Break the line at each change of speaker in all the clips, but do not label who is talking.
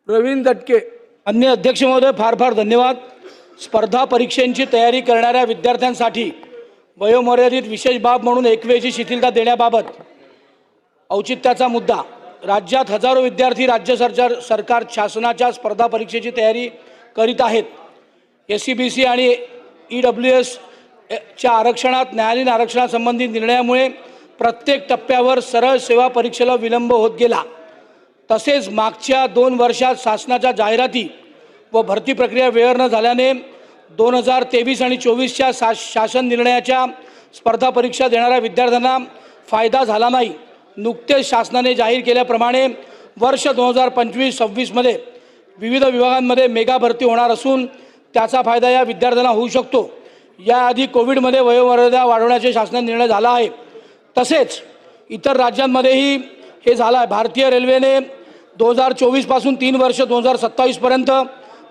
प्रवीण दटके।
अन्य अध्यक्ष महोदय, फार फार धन्यवाद। स्पर्धा परीक्षांची तयारी करणाऱ्या विद्यार्थ्यांसाठी वयोमर्यादित विशेष बाब म्हणून 1वेची शिथिलता देण्याबाबत औचित्याचा मुद्दा। राज्यात हजारो विद्यार्थी राज्य सरकार शासनाच्या स्पर्धा परीक्षेची तयारी करीत आहेत। SCBC आणि EWS च्या आरक्षणात न्यायालयीन आरक्षणासंबंधी निर्णयामुळे प्रत्येक टप्प्यावर सरळ सेवा परीक्षेला विलंब होत गेला। तसेच मागच्या 2 वर्षात शासनाच्या जाहिराती व भरती प्रक्रिया वेळेवर न झाल्याने 2023 आणि 24च्या शासन निर्णयाच्या स्पर्धा परीक्षा देणाऱ्या विद्यार्थ्यांना फायदा झाला नाही। नुकतेच शासनाने जाहीर केल्याप्रमाणे वर्ष 2025-26 मध्ये विविध विभागांमध्ये मेगा भरती होणार असून त्याचा फायदा या विद्यार्थ्यांना होऊ शकतो। याआधी कोविडमध्ये वयोमर्यादा वाढवण्याचे शासनाने निर्णय झाला आहे। तसेच इतर राज्यांमध्येही हे झालं आहे। भारतीय रेल्वेने 2024 पासून 3 वर्ष 2027 पर्यंत,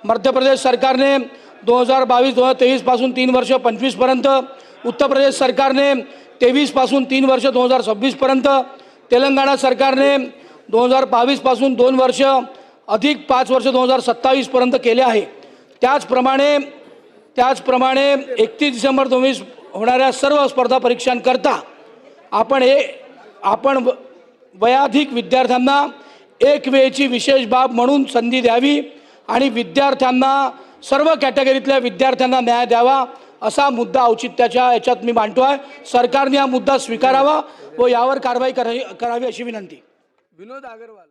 मध्य प्रदेश सरकारने 2022-2023 पासून 3 वर्ष 25 पर्यंत, उत्तर प्रदेश सरकारने 23 पासून 3 वर्ष 2026 पर्यंत, तेलंगणा सरकारने 2022 पासून 2 वर्ष अधिक 5 वर्ष 2027 पर्यंत केले आहे। त्याचप्रमाणे 31 डिसेंबर 2020 होणाऱ्या सर्व स्पर्धा परीक्षांकरता आपण वयाधिक विद्यार्थ्यांना 1वेची विशेष बाब म्हणून संधी द्यावी आणि विद्यार्थ्यांना, सर्व कॅटेगरीतल्या विद्यार्थ्यांना न्याय द्यावा असा मुद्दा औचित्याच्या याच्यात मी मांडतो आहे। सरकारने हा मुद्दा स्वीकारावा व यावर कारवाई करावी अशी विनंती।
विनोद अग्रवाल।